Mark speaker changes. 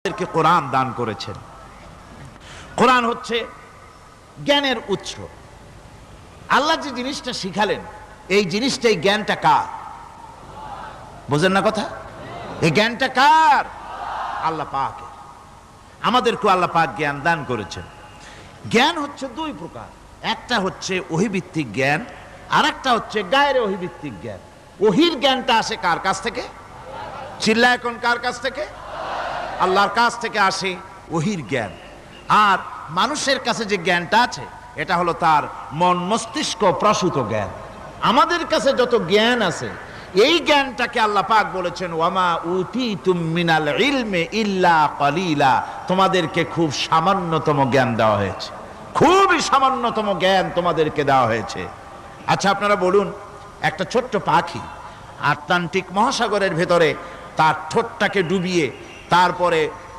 Speaker 1: আমাদেরকে কোরআন দান করেছেন। কোরআন হচ্ছে জ্ঞানের উৎস। আল্লাহ যে জিনিসটা শিখালেন, এই জিনিসটাই জ্ঞানটা কার? বোঝেন না কথা? এই জ্ঞানটা কার? আল্লাহ পাকের। আমাদেরকে আল্লাহ পাক জ্ঞান দান করেছেন। জ্ঞান হচ্ছে দুই প্রকার, একটা হচ্ছে ওহীভিত্তিক জ্ঞান, আর একটা হচ্ছে গায়রে ওহীভিত্তিক জ্ঞান। ওহীর জ্ঞানটা আসে কার কাছ থেকে? চিল্লা এখন কার কাছ থেকে? আল্লাহর কাছ থেকে আসে ওহীর জ্ঞান। আর মানুষের কাছে যে জ্ঞানটা আছে, এটা হলো তার মন মস্তিষ্ক প্রসূত জ্ঞান। আমাদের কাছে যত জ্ঞান আছে, এই জ্ঞানটাকে আল্লাহ পাক বলেছেন ওয়ামা উতীতুম মিনাল ইলমি ইল্লা কালিলা, তোমাদেরকে খুব সামান্যতম জ্ঞান দেওয়া হয়েছে, খুবই সামান্যতম জ্ঞান তোমাদেরকে দেওয়া হয়েছে। আচ্ছা আপনারা বলুন, একটা ছোট্ট পাখি আটলান্টিক মহাসাগরের ভেতরে তার ঠোঁটটাকে ডুবিয়ে তারপরে